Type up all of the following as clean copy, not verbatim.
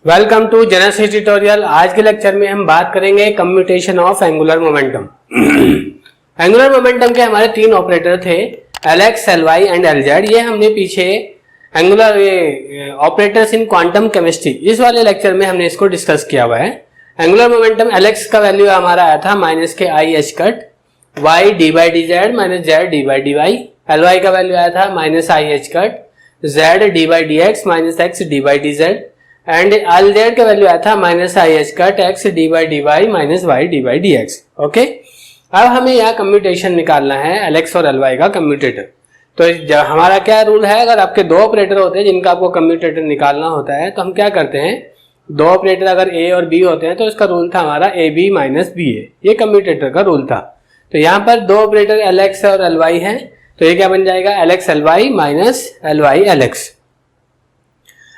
Welcome to genesis tutorial. आज के lecture में हम बात करेंगे commutation of angular momentum. Angular momentum के हमारे तीन ऑपरेटर थे, Lx, Ly एंड Lz। ये हमने पीछे angular operators in quantum chemistry इस वाले लेक्चर में हमने इसको डिस्कस किया हुआ है। एंगुलर मोमेंटम Lx का वैल्यू हमारा आया था माइनस के I H cut y D by D z minus Z D by D y. Ly का वैल्यू आया था minus I H cut z d by D x minus x D by D z and Lz का value आया था minus I H cut x D by D y minus Y D by D x. Okay, अब हमें यहाँ commutation निकालना है Lx और Ly का कम्यूटेटर। तो हमारा क्या रूल है, अगर आपके दो ऑपरेटर होते हैं जिनका आपको कम्यूटेटर निकालना होता है तो हम क्या करते हैं, दो ऑपरेटर अगर a और b होते हैं तो इसका रूल था हमारा ab माइनस ba। ये कम्यूटेटर का रूल था। तो यहाँ पर दो ऑपरेटर Lx और Ly है, तो ये क्या बन जाएगा Lx Ly minus Ly Lx।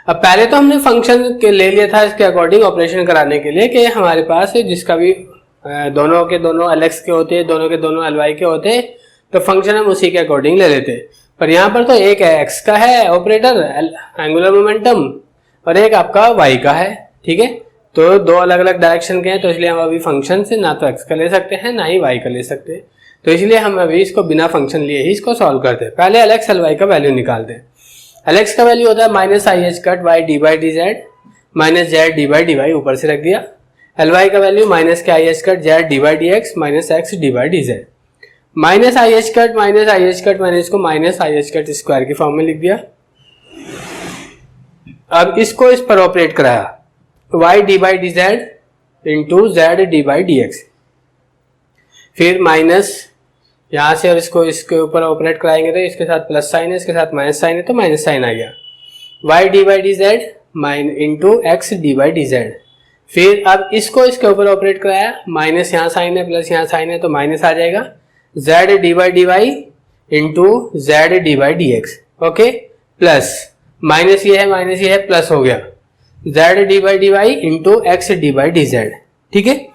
अब पहले तो हमने फंक्शन के ले लिया था इसके अकॉर्डिंग ऑपरेशन कराने के लिए कि हमारे पास जिसका भी दोनों के दोनों Lx के होते हैं, दोनों के दोनों Ly के होते हैं, तो फंक्शन हम उसी के अकॉर्डिंग ले लेते हैं। पर यहाँ पर तो एक x का है ऑपरेटर एंगुलर मोमेंटम और एक आपका y का है। ठीक है, तो दो अलग अलग डायरेक्शन के हैं, तो इसलिए हम अभी फंक्शन से ना तो x का ले सकते हैं ना ही y का ले सकते हैं। तो इसलिए हम अभी इसको बिना फंक्शन लिए ही इसको सॉल्व करते हैं। पहले Lx Ly का वैल्यू निकालते हैं। Lx का वैल्यू होता है minus I H cut Y D by D z minus Z D by D y, ऊपर से रख दिया। Ly का वैल्यू माइनस के I H cut z D by D x minus x D by D z. Minus I H cut मैंने इसको minus I H cut square की form में लिख दिया। अब इसको इस पर ऑपरेट कराया, y D by D z into Z D by D x, फिर माइनस यहाँ से और इसको इसके ऊपर ऑपरेट कराएंगे तो इसके साथ प्लस साइन है, इसके साथ माइनस साइन है, तो माइनस साइन आ गया। Y D by D z minus into x D by D Z. फिर अब इसको इसके ऊपर ऑपरेट कराया, माइनस यहाँ साइन है प्लस यहाँ साइन है तो माइनस आ जाएगा। Z D by D y into Z D by D x. Okay, plus minus ये है प्लस हो गया z D by D y into x D by D z. ठीक है,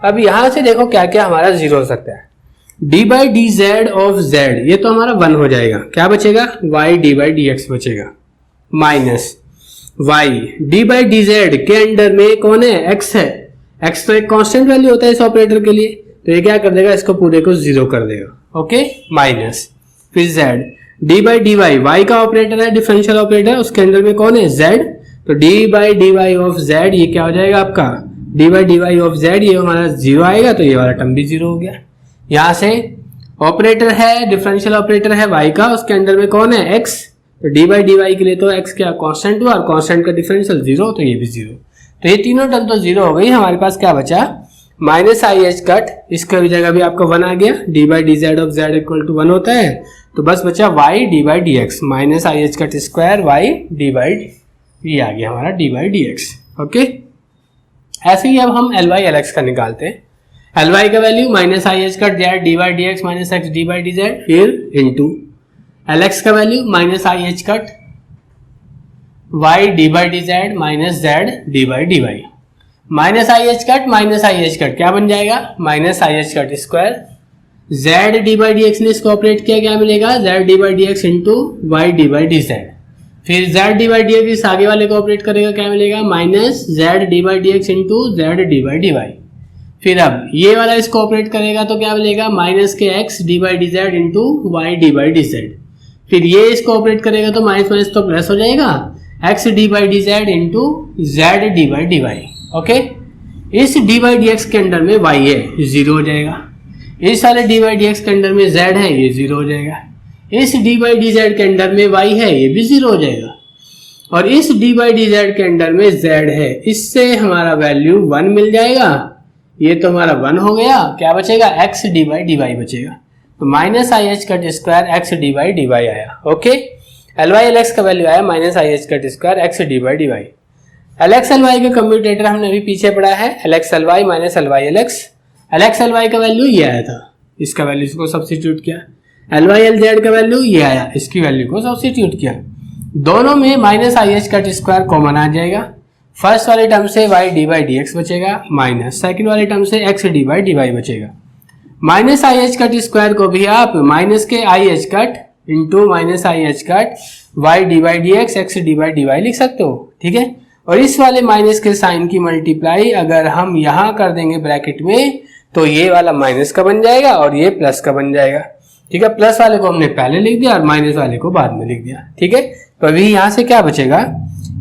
अब यहाँ से देखो क्या क्या हमारा जीरो हो सकता है। D by D Z of Z ये तो हमारा 1 हो जाएगा, क्या बचेगा Y D by D X बचेगा, minus Y D by D Z के अंडर में कौन है, एक्स है। एक्स तो एक कांस्टेंट वैल्यू होता है इस ऑपरेटर के लिए, तो ये क्या कर देगा, इसको पूरे को 0 कर देगा। ओके, माइनस फिर Z D by D y, y का ऑपरेटर है डिफरेंशियल ऑपरेटर, उसके अंदर में कौन है जेड, तो d by D y of Z ये क्या हो जाएगा आपका, d by D y of Z ये हमारा 0 आएगा, तो ये वाला टर्म भी 0 हो गया। यहाँ से ऑपरेटर है डिफरेंशियल ऑपरेटर है y का, उसके अंदर में कौन है x, तो डी बाई डी वाई के लिए तो x क्या कांस्टेंट हुआ और कांस्टेंट का डिफरेंशियल 0, तो ये भी 0। तो ये तीनों टर्म तो 0 हो गई। हमारे पास क्या बचा माइनस आई एच कट, इसका जगह भी आपका 1 आ गया, d by D Z of z equal to 1 होता है, तो बस बचा y D by D x minus I H cut square y D by ये आ गया हमारा d by D x. Okay, ऐसे ही अब हम Ly Lx का निकालते हैं। Ly का value minus I H cut z D by D x minus x D by D Z, फिर इंटू Lx का value minus I H cut Y D by D z minus Z D by D y. Minus I H cut क्या बन जाएगा, minus I H cut square z D by D x ने इसको operate किया, क्या मिलेगा z D by D x into y D by D Z. फिर Z D by D X इस आगे वाले को ऑपरेट करेगा, क्या मिलेगा minus Z D by D x into Z D by D Y. फिर अब ये वाला इसको ऑपरेट करेगा तो क्या मिलेगा माइनस के x D by D z into y D by D Z. फिर ये इसको ऑपरेट करेगा तो माइनस माइनस तो प्लस हो जाएगा, x D by D z into Z D by D y. Okay, इस डी बाई डी एक्स के अंडर में y है, 0 हो जाएगा। इस वाले डी बाई डी एक्स के अंडर में z है, ये 0 हो जाएगा। इस डी बाई डी जेड के अंडर में y है, ये भी 0 हो जाएगा। और इस डी बाई डी जेड के अंडर में z है, इससे हमारा वैल्यू 1 मिल जाएगा। ये तो हमारा 1 हो गया, क्या बचेगा x D by D Y बचेगा, तो minus I H cut square x D by D y आया। ओके, Ly Lx का वैल्यू आया minus I H cut square x D by D y. Lx Ly का commutator हमने अभी पीछे पढ़ा है, Lx Ly minus Ly Lx। Lx Ly का वैल्यू ये आया था, इसका वैल्यू इसको सब्स्टिट्यूट किया। Ly Lz का वैल्यू ये आया, इसकी वैल्यू को सब्स्टिट्यूट किया। दोनों में minus I H cut square common आ जाएगा। फर्स्ट वाले टर्म से y D by D X बचेगा, माइनस सेकेंड वाले टर्म से x D by D Y बचेगा। Minus I H cut square को भी आप माइनस के I H cut into minus I H cut Y D by D X X D by D Y लिख सकते हो। ठीक है, और इस वाले माइनस के साइन की मल्टीप्लाई अगर हम यहाँ कर देंगे ब्रैकेट में तो ये वाला माइनस का बन जाएगा और ये प्लस का बन जाएगा। ठीक है, प्लस वाले को हमने पहले लिख दिया और माइनस वाले को बाद में लिख दिया। ठीक है, तो अभी यहाँ से क्या बचेगा,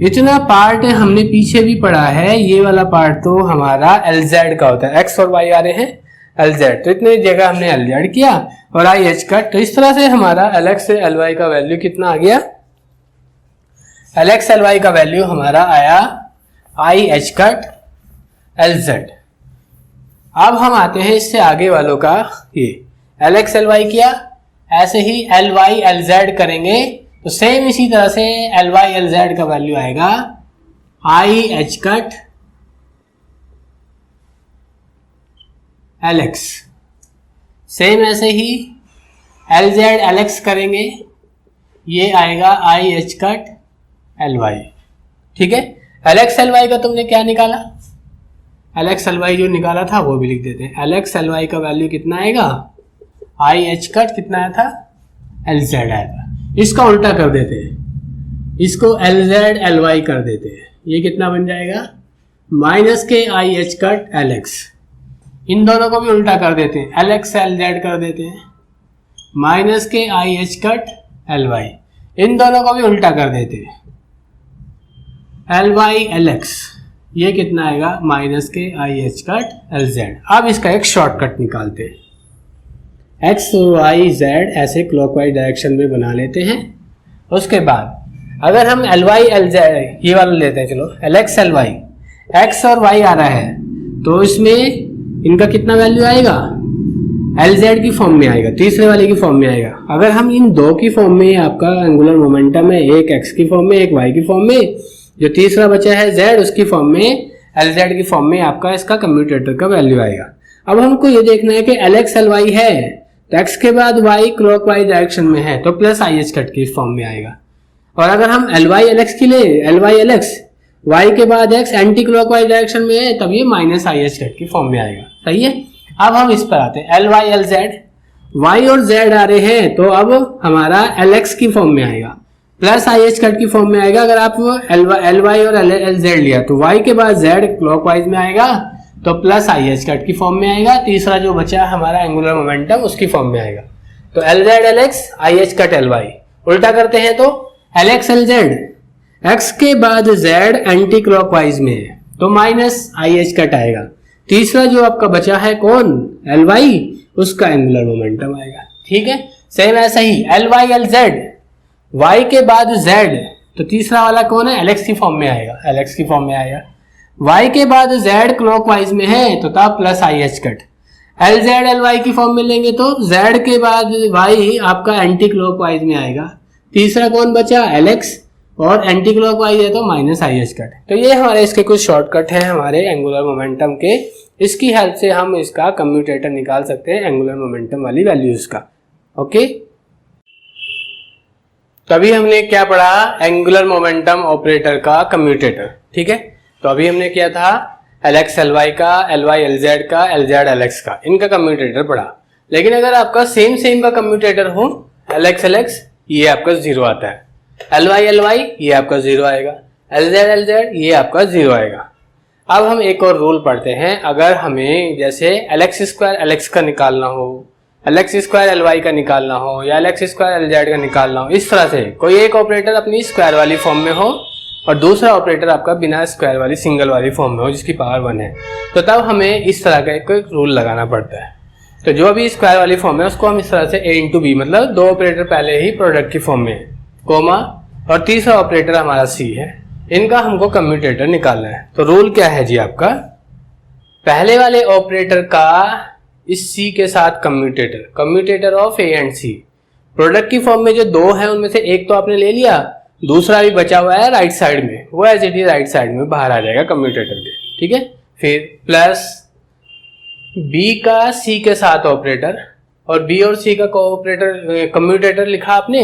इतना पार्ट हमने पीछे भी पढ़ा है, ये वाला पार्ट तो हमारा LZ का होता है, एक्स और वाई आ रहे हैं LZ, तो इतने जगह हमने LZ किया और IH कट। तो इस तरह से हमारा LX से LY का वैल्यू कितना आ गया, LX LY का वैल्यू हमारा आया IH कट LZ। अब हम आते हैं इससे आगे वालों का, ये LX LY किया, ऐसे ही LY LZ करेंगे तो सेम इसी तरह से LY LZ का वैल्यू आएगा IH कट LX। सेम ऐसे ही LZ LX करेंगे, ये आएगा IH कट LY। ठीक है, LX LY का तुमने क्या निकाला, LX LY जो निकाला था वो भी लिख देते हैं। LX LY का वैल्यू कितना आएगा, IH कट कितना आया था, LZ आया था। इसका उल्टा कर देते हैं, इसको LZ LY कर देते हैं, ये कितना बन जाएगा माइनस के IH कट LX। इन दोनों को भी उल्टा कर देते हैं, LX LZ कर देते हैं, माइनस के IH कट LY। इन दोनों को भी उल्टा कर देते हैं, LY LX, ये कितना आएगा माइनस के IH कट LZ। अब इसका एक शॉर्टकट निकालते हैं, X Y Z ऐसे क्लॉकवाइज डायरेक्शन में बना लेते हैं। उसके बाद अगर हम LY LZ ये वाला लेते हैं, चलो LX LY, X और Y आ रहा है तो इसमें इनका कितना वैल्यू आएगा, LZ की फॉर्म में आएगा, तीसरे वाले की फॉर्म में आएगा। अगर हम इन दो की फॉर्म में, आपका एंगुलर मोमेंटम है एक X की फॉर्म में एक Y की फॉर्म में, जो तीसरा बचा है Z उसकी फॉर्म में, LZ की फॉर्म में आपका इसका कम्यूटेटर का वैल्यू आएगा। अब हमको ये देखना है कि LX LY है तो X के बाद Y क्लॉकवाइज डायरेक्शन में है तो प्लस IH कट की फॉर्म में आएगा। और अगर हम LY LX की ले, LY LX Y के बाद X एंटी क्लॉकवाइज डायरेक्शन में है तब ये माइनस IH कट की फॉर्म में आएगा। सही है, अब हम इस पर आते हैं, LY LZ, Y और Z आ रहे हैं तो अब हमारा LX की फॉर्म में आएगा, प्लस IH कट की फॉर्म में आएगा। अगर आप LY और LZ लिया तो Y के बाद Z क्लॉकवाइज में आएगा तो प्लस IH कट की फॉर्म में आएगा, तीसरा जो बचा हमारा एंगुलर मोमेंटम उसकी फॉर्म में आएगा। तो LZ LX IH cut LY, उल्टा करते हैं तो LX LZ, X के बाद Z एंटी क्लॉकवाइज में है तो माइनस IH कट आएगा, तीसरा जो आपका बचा है कौन LY, उसका एंगुलर मोमेंटम आएगा। ठीक है, सेम ऐसा ही LY LZ, Y के बाद Z तो तीसरा वाला कौन है, LX की फॉर्म में आएगा, LX की फॉर्म में आएगा। Y के बाद Z क्लॉकवाइज में है तो तब plus IH cut, LZ LY की फॉर्म में लेंगे तो Z के बाद Y आपका एंटी क्लॉकवाइज में आएगा, तीसरा कौन बचा LX, और एंटी क्लॉकवाइज है तो माइनस IH कट। तो ये हमारे इसके कुछ शॉर्टकट हैं हमारे एंगुलर मोमेंटम के, इसकी हेल्प से हम इसका कम्यूटेटर निकाल सकते हैं एंगुलर मोमेंटम वाली वैल्यूज का। ओके, तभी हमने क्या पढ़ा, एंगुलर मोमेंटम ऑपरेटर का कम्यूटेटर। ठीक है, तो अभी हमने किया था LX LY का, LY LZ का, LZ LX का, इनका कम्यूटेटर पढ़ा। लेकिन अगर आपका सेम का कम्यूटेटर हो, LX LX ये आपका 0 आता है, LY LY ये आपका 0 आएगा, LZ LZ ये आपका 0 आएगा। अब हम एक और रूल पढ़ते हैं, अगर हमें जैसे LX स्क्वायर LX का निकालना हो, LX स्क्वायर LY का निकालना हो या LX स्क्वायर LZ का निकालना हो, इस तरह से कोई एक ऑपरेटर अपनी स्क्वायर वाली फॉर्म में हो और दूसरा ऑपरेटर आपका बिना स्क्वायर वाली सिंगल वाली फॉर्म में हो जिसकी पावर 1 है, तो तब हमें इस तरह का एक रूल लगाना पड़ता है। तो जो भी स्क्वायर वाली फॉर्म है उसको हम इस तरह से A इंटू बी, मतलब दो ऑपरेटर पहले ही प्रोडक्ट की फॉर्म में है, कोमा, और तीसरा ऑपरेटर हमारा C है, इनका हमको कम्यूटेटर निकालना है। तो रूल क्या है जी आपका, पहले वाले ऑपरेटर का इस C के साथ commutator of A and C, product की फॉर्म में जो दो है उनमें से एक तो आपने ले लिया, दूसरा भी बचा हुआ है राइट साइड में, वो as it is right side में बाहर आ जाएगा कम्यूटेटर के। ठीक है, फिर प्लस B का C के साथ ऑपरेटर, और B और C का कोऑपरेटर कम्यूटेटर लिखा आपने,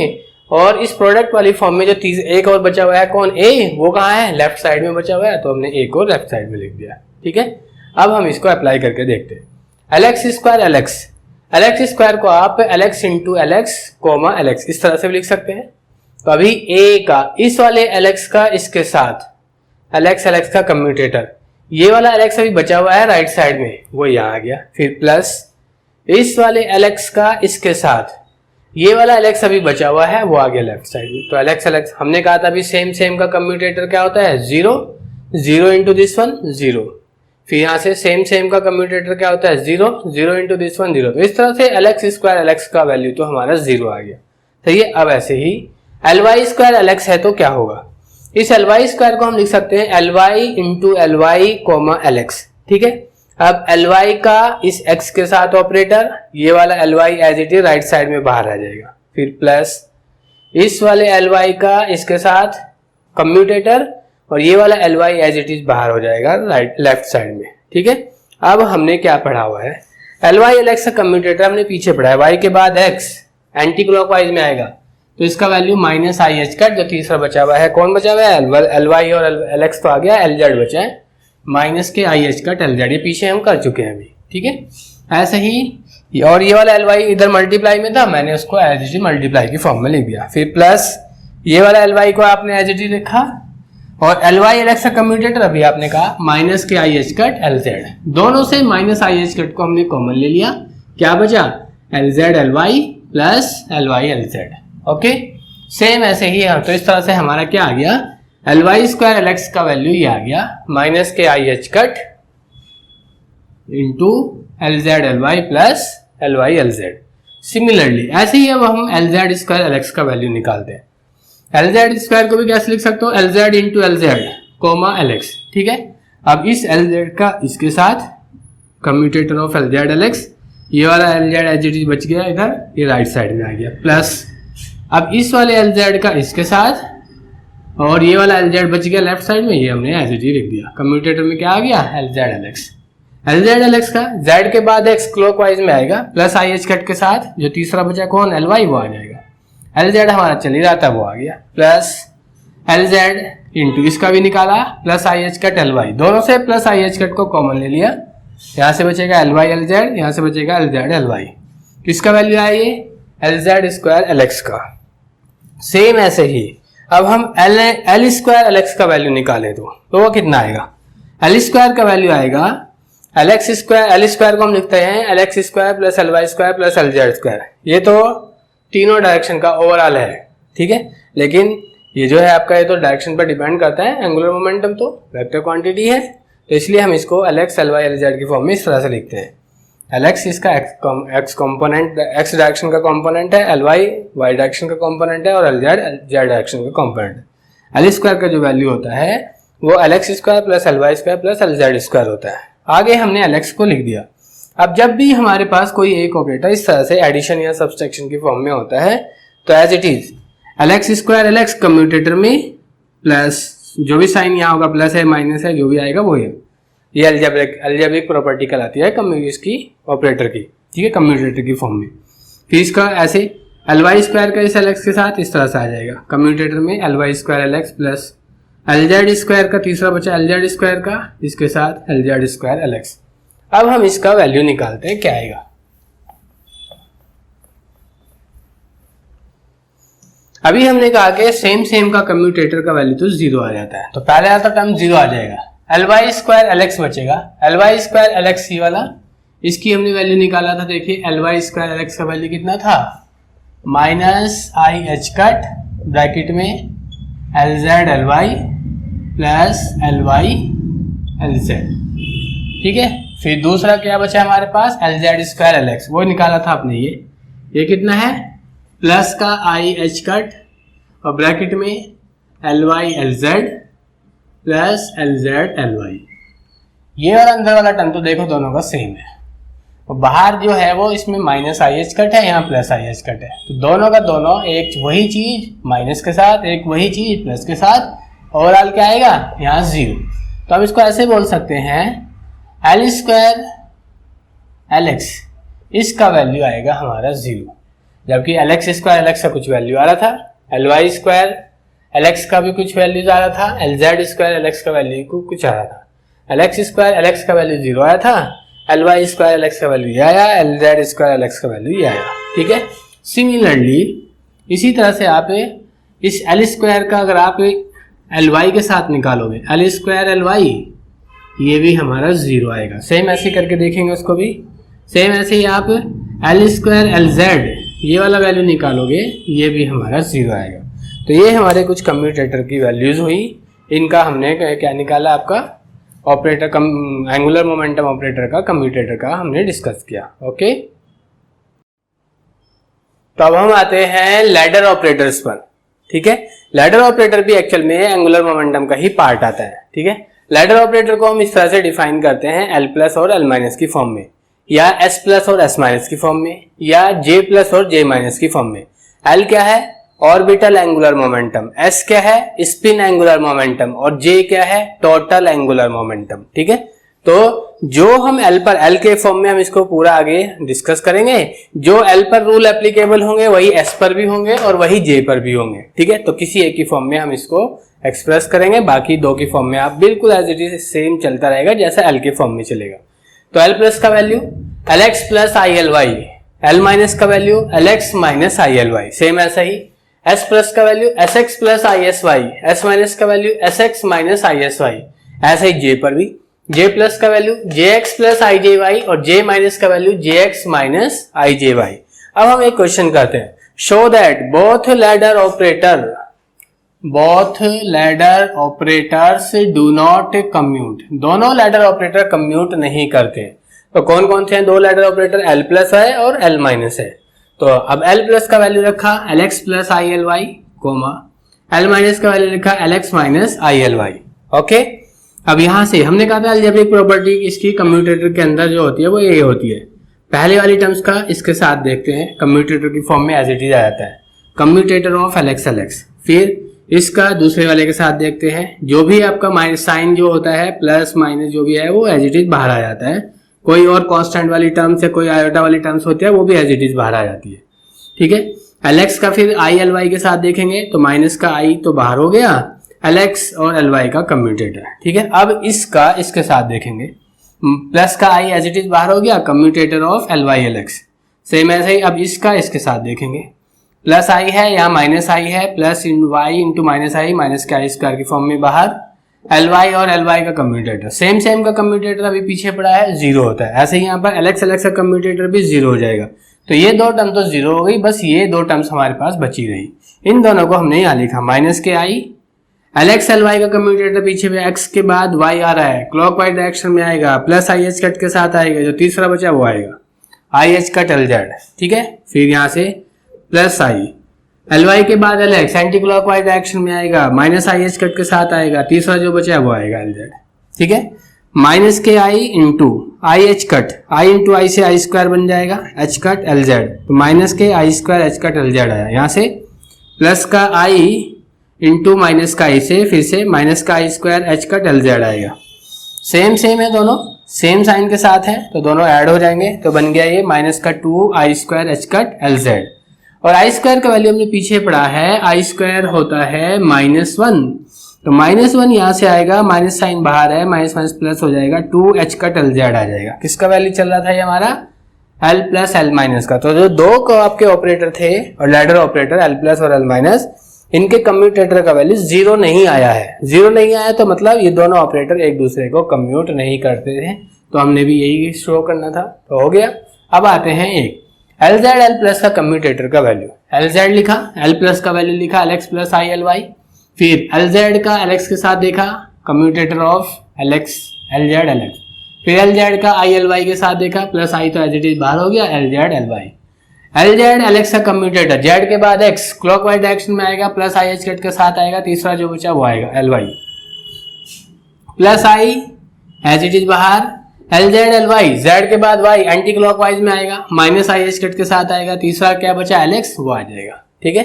और इस प्रोडक्ट वाली फॉर्म में जो एक और बचा हुआ है कौन, A, वो कहाँ है, लेफ्ट साइड में बचा हुआ है, तो हमने A को लेफ्ट साइड में लिख दिया। ठीक है, अब हम इसको अप्लाई करके देखते हैं। LX स्क्वायर LX स्क्वायर को आप LX into LX comma LX इस तरह से भी लिख सकते हैं। तो अभी A का इस वाले LX का इसके साथ LX LX का कम्यूटेटर, ये वाला LX अभी बचा हुआ है राइट साइड में, वो यहाँ आ गया। फिर प्लस इस वाले LX का इसके साथ ये वाला LX अभी बचा हुआ है, वो आ गया लेफ्ट साइड में। तो LX LX हमने कहा था अभी सेम का कम्यूटेटर क्या होता है, 0 0 इंटू दिस वन 0। फिर यहाँ से सेम का कम्यूटेटर क्या होता है, 0 0 इंटू दिस वन 0। तो इस तरह से LX स्क्वायर LX का वैल्यू तो हमारा 0 आ गया। सही है। अब ऐसे ही Ly स्क्वायर LX है तो क्या होगा, इस Ly स्क्वायर को हम लिख सकते हैं Ly into Ly comma LX। ठीक है। अब Ly का इस x के साथ ऑपरेटर, ये वाला Ly as it is right side में बाहर आ जाएगा। फिर प्लस इस वाले Ly का इसके साथ कम्यूटेटर, और ये वाला Ly एज इट इज बाहर हो जाएगा लेफ्ट साइड में। ठीक है। अब हमने क्या पढ़ा हुआ है, Ly LX का कम्यूटेटर हमने पीछे पढ़ा है, y के बाद x एंटी क्लॉकवाइज में आएगा, तो इसका value minus I H cut. जो तीसरा बचा हुआ है, कौन बचा हुआ है, Ly और LX तो आ गया, LZ बचा है, माइनस के आई एच कट LZ, ये पीछे हम कर चुके हैं अभी। ठीक है। ऐसे ही और ये वाला Ly इधर मल्टीप्लाई में था, मैंने उसको एज इट इज मल्टीप्लाई की फॉर्म में लिख दिया। फिर प्लस ये वाला Ly को आपने एज इट इज लिखा, और Ly LX का कम्यूटेटर अभी आपने कहा माइनस के आई एच कट LZ, दोनों से माइनस आई एच कट को हमने कॉमन ले लिया, क्या बचा, LZ Ly plus Ly LZ। Okay. Same ऐसे ही है। तो इस तरह से हमारा क्या आ गया, Ly स्क्वायर LX का वैल्यू ये आ गया माइनस के I H cut into LZ Ly plus Ly LZ। Similarly ऐसे ही अब हम LZ स्क्वायर LX का वैल्यू निकालते हैं। LZ स्क्वायर को भी कैसे लिख सकते हो, LZ into LZ comma LX। ठीक है। अब इस LZ का इसके साथ कम्यूटेटर ऑफ LZ LX, ये वाला LZ एज इट इज बच गया इधर, ये राइट साइड में आ गया। प्लस अब इस वाले LZ का इसके साथ, और ये वाला LZ बच गया लेफ्ट साइड में, ये हमने एज इट इज लिख दिया। कम्यूटेटर में क्या आ गया, LZ LX। LZ LX का Z के बाद X क्लॉकवाइज में आएगा, प्लस आई एच कट के साथ जो तीसरा बचा कौन, Ly, वो आ जाएगा। LZ हमारा चल ही रहा था, वो आ गया। प्लस LZ इंटू इसका भी निकाला, plus i H cut Ly, दोनों से प्लस आई एच कट को कॉमन ले लिया, यहाँ से बचेगा Ly LZ, यहाँ से बचेगा LZ Ly। किसका वैल्यू आया ये, LZ स्क्वायर LX का। सेम ऐसे ही अब हम L स्क्वायर LX का वैल्यू निकालें तो वो कितना आएगा, L स्क्वायर का वैल्यू आएगा LX स्क्वायर, L स्क्वायर को हम लिखते हैं LX square plus Ly square plus LZ square. ये तो तीनों डायरेक्शन का ओवरऑल है। ठीक है। लेकिन ये जो है आपका, ये तो डायरेक्शन पर डिपेंड करता है, एंगुलर मोमेंटम तो वेक्टर क्वांटिटी है, तो इसलिए हम इसको LX Ly LZ की फॉर्म में इस तरह से लिखते हैं। LX इसका x कंपोनेंट, x डायरेक्शन का कंपोनेंट है, Ly y डायरेक्शन का कंपोनेंट है, और LZ z डायरेक्शन का कंपोनेंट है। L स्क्वायर का जो वैल्यू होता है वो LX square plus Ly square plus LZ square होता है। आगे हमने LX को लिख दिया। अब जब भी हमारे पास कोई एक ऑपरेटर इस तरह से एडिशन या सब्सट्रैक्शन की फॉर्म में होता है, तो as it is LX square LX commutator में, प्लस जो भी साइन यहाँ होगा प्लस है माइनस है जो भी आएगा वो है, ये अलजेब्रिक प्रॉपर्टी कहलाती है इसकी ऑपरेटर की। ठीक है। कम्यूटेटर की फॉर्म में फिर इसका ऐसे Ly स्क्वायर का इस LX के साथ इस तरह से आ जाएगा, कम्यूटेटर में Ly square LX plus LZ square का तीसरा बचा LZ स्क्वायर का इसके साथ LZ स्क्वायर LX। अब हम इसका वैल्यू निकालते हैं, क्या आएगा, अभी हमने कहा कि सेम का कम्यूटेटर का वैल्यू तो 0 आ जाता है, तो पहले आता टर्म 0 आ जाएगा, Ly स्क्वायर LX बचेगा। Ly स्क्वायर LX ये वाला, इसकी हमने वैल्यू निकाला था, देखिए Ly स्क्वायर LX का वैल्यू कितना था, minus I H cut bracket में LZ Ly plus Ly LZ। ठीक है। फिर दूसरा क्या बचा हमारे पास, LZ स्क्वायर LX, वो निकाला था आपने, ये कितना है, प्लस का आई एच कट और ब्रैकेट में Ly LZ plus LZ Ly। ये और अंदर वाला टर्म तो देखो दोनों का सेम है, और बाहर जो है वो इसमें माइनस आई एच कट है, यहाँ प्लस आई एच कट है, तो दोनों का दोनों एक वही चीज माइनस के साथ, एक वही चीज प्लस के साथ, ओवरऑल क्या आएगा यहाँ 0। तो अब इसको ऐसे बोल सकते हैं L स्क्वायर LX, इसका वैल्यू आएगा हमारा 0, जबकि LX स्क्वायर LX का कुछ वैल्यू आ रहा था, Ly स्क्वायर LX का भी कुछ वैल्यू आ रहा था, LZ स्क्वायर LX का वैल्यू कुछ आ रहा था। LX स्क्वायर LX का वैल्यू 0 आया था, Ly स्क्वायर LX का वैल्यू ये आया, LZ स्क्वायर LX का वैल्यू ये आया। ठीक है। सिमिलरली इसी तरह से आप इस L स्क्वायर का अगर आप एल वाई के साथ निकालोगे, एल स्क्वायर एल वाई, ये भी हमारा 0 आएगा। सेम ऐसे करके देखेंगे उसको भी, सेम ऐसे ही आप एल स्क्वायर एल जेड ये वाला वैल्यू निकालोगे, ये भी हमारा 0 आएगा। तो ये हमारे कुछ कम्यूटेटर की वैल्यूज हुई, इनका हमने क्या निकाला, आपका ऑपरेटर एंगुलर मोमेंटम ऑपरेटर का कम्यूटेटर का हमने डिस्कस किया। ओके, तो अब हम आते हैं लैडर ऑपरेटर्स पर। ठीक है, लैडर ऑपरेटर भी एक्चुअल में एंगुलर मोमेंटम का ही पार्ट आता है। ठीक है, लैडर ऑपरेटर को हम इस तरह से डिफाइन करते हैं एल प्लस और एल माइनस की फॉर्म में, या एस प्लस और एस माइनस की फॉर्म में, या जे प्लस और जे माइनस की फॉर्म में। एल क्या है, ऑर्बिटल एंगुलर मोमेंटम, एस क्या है, स्पिन एंगुलर मोमेंटम, और जे क्या है, टोटल एंगुलर मोमेंटम। ठीक है, तो जो हम एल पर, एल के फॉर्म में हम इसको पूरा आगे डिस्कस करेंगे, जो एल पर रूल एप्लीकेबल होंगे वही एस पर भी होंगे और वही जे पर भी होंगे। ठीक है, तो किसी एक की फॉर्म में हम इसको एक्सप्रेस करेंगे, बाकी दो की फॉर्म में आप बिल्कुल एज इट इज सेम चलता रहेगा जैसा एल के फॉर्म में चलेगा। तो एल प्लस का वैल्यू एल एक्स प्लस आई एल वाई, एल माइनस का वैल्यू एल एक्स माइनस आई एल वाई, सेम ऐसा ही। एस प्लस का value S X plus I S Y, S minus का value S X minus I S Y, ऐसा ही J पर भी। J plus का value J X plus I J Y और जे माइनस का वैल्यू जे एक्स माइनस आई J Y. अब हम एक क्वेश्चन करते हैं, show that both ladder operators do not commute, दोनों लैडर ऑपरेटर कम्यूट नहीं करते। तो कौन कौन से हैं दो लैडर ऑपरेटर, एल प्लस है और एल माइनस है। तो अब एल प्लस का वैल्यू रखा एल एक्स प्लस आई L y, comma L minus का वैल्यू लिखा एल एक्स माइनस आई एल वाई। ओके, अब यहां से हमने कहा था अलजेब्रिक प्रॉपर्टी इसकी कम्यूटेटर के अंदर जो होती है वो ये होती है। पहले वाली टर्म्स का इसके साथ देखते हैं, कम्यूटेटर की फॉर्म में एज इट इज आ जाता है, कम्यूटेटर ऑफ एल एक्स। फिर इसका दूसरे वाले के साथ देखते हैं, जो भी आपका माइनस साइन जो होता है, प्लस माइनस जो भी है वो एज इट इज बाहर आ जाता है। कोई और कांस्टेंट वाली टर्म्स या कोई आयोटा वाली टर्म्स होती है वो भी एज इट इज बाहर आ जाती है। ठीक है, एल एक्स का फिर आई एल वाई के साथ देखेंगे तो माइनस का आई तो बाहर हो गया, एल एक्स और एल वाई का कम्यूटेटर। ठीक है, अब इसका इसके साथ देखेंगे, प्लस का आई एज इट इज बाहर हो गया, commutator of L Y L x. Same ऐसे ही अब इसका इसके साथ देखेंगे, प्लस आई है यहाँ माइनस आई है, plus in Y into minus i, minus का आई स्क्वायर की फॉर्म में बाहर, एल वाई और एल वाई का कम्यूटेटर, सेम का कम्यूटेटर अभी पीछे पड़ा है, 0 होता है। ऐसे ही यहाँ पर एल एक्स का कम्यूटेटर भी 0 हो जाएगा। तो ये दो टर्म तो 0 हो गई, बस ये दो टर्म्स हमारे पास बची रही। इन दोनों को हमने यहाँ लिखा, माइनस के आई, एल एक्स एल वाई का कम्यूटेटर पीछे में एक्स के बाद वाई आ रहा है, क्लॉकवाइज डायरेक्शन में आएगा, प्लस आई एच कट के साथ आएगा, जो तीसरा बचा वो आएगा I H cut L Z. ठीक है, फिर यहाँ से प्लस आई, एल वाई के बाद L x anti clockwise direction में आएगा, माइनस आई एच कट के साथ आएगा, तीसरा जो बचा है वो आएगा एल जेड। ठीक है, माइनस के I into I H cut, I into I से आई स्क्वायर बन जाएगा, एच कट एल जेड, तो माइनस के आई square H cut L Z आया। यहाँ से प्लस का आई इंटू माइनस का आई से फिर से माइनस का I square H cut L Z आएगा। सेम है, दोनों सेम साइन के साथ है तो दोनों ऐड हो जाएंगे, तो बन गया ये माइनस का 2 I square H cut L Z. और आई स्क्वायर का वैल्यू हमने पीछे पढ़ा है, आई स्क्वायर होता है -1, तो -1 यहाँ से आएगा, माइनस साइन बाहर है, माइनस माइनस प्लस हो जाएगा, 2 एच कट एल जेड आ जाएगा। किसका वैल्यू चल रहा था ये हमारा, एल प्लस एल माइनस का। तो जो दो को आपके ऑपरेटर थे और लैडर ऑपरेटर एल प्लस और एल माइनस, इनके कम्यूटेटर का वैल्यू 0 नहीं आया है। 0 नहीं आया तो मतलब ये दोनों ऑपरेटर एक दूसरे को कम्यूट नहीं करते थे, तो हमने भी यही शो करना था, तो हो गया। अब आते हैं एक एल जेड एल प्लस का कम्यूटेटर का वैल्यू, एल जेड लिखा, एल प्लस का वैल्यू लिखा एल एक्स प्लस आई एल वाई, फिर एल जेड का एल एक्स के साथ देखा, commutator of L X L Z L X, फिर एल जेड का आई एल वाई के साथ देखा, प्लस आई तो एज इट इज बाहर हो गया, L Z L Y, L Z L X का कम्यूटेटर, जेड के बाद एक्स क्लॉकवाइज डायरेक्शन में आएगा, प्लस आई एच कट के साथ आएगा, तीसरा जो बचा वो आएगा L Y, plus I as it is बाहर, L Z L Y, Z के बाद वाई एंटी क्लॉकवाइज में आएगा, माइनस आई एच कट के साथ आएगा, तीसरा क्या बचा एल एक्स वो आ जाएगा। ठीक है,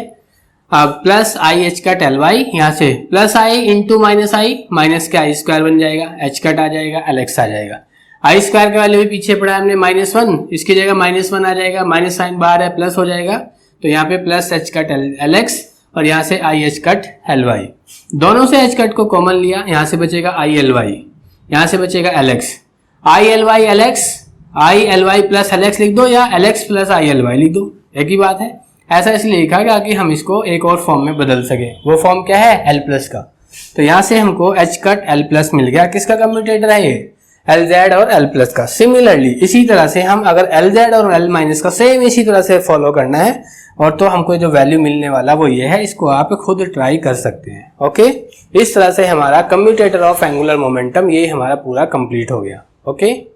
अब plus i H cut L Y, यहाँ से plus i into minus i, minus के आई स्क्वायर बन जाएगा, एच कट आ जाएगा, एल एक्स आ जाएगा। आई स्क्वायर का वैल्यू भी पीछे पड़ा है हमने -1, इसकी जगह -1 आ जाएगा, माइनस साइन बाहर है, प्लस हो जाएगा, तो यहाँ पे plus H cut L X और यहाँ से i H cut L Y, दोनों से एच कट को कॉमन लिया, यहाँ से बचेगा आई एल वाई, यहाँ से बचेगा L X, i L Y L X, i L Y plus L X लिख दो या एल एक्स प्लस आई एल वाई लिख दो, एक ही बात है। ऐसा इसलिए लिखा गया कि हम इसको एक और फॉर्म में बदल सके। वो फॉर्म क्या है, एल प्लस का। तो यहाँ से हमको एच कट एल प्लस मिल गया। किसका कम्यूटेटर है ये? एल जेड और एल प्लस का। सिमिलरली इसी तरह से हम अगर एल जेड और एल माइनस का सेम इसी तरह से फॉलो करना है और तो हमको जो वैल्यू मिलने वाला वो ये है। इसको आप खुद ट्राई कर सकते हैं। ओके, इस तरह से हमारा कम्यूटेटर ऑफ एंगुलर मोमेंटम ये हमारा पूरा कंप्लीट हो गया। ओके।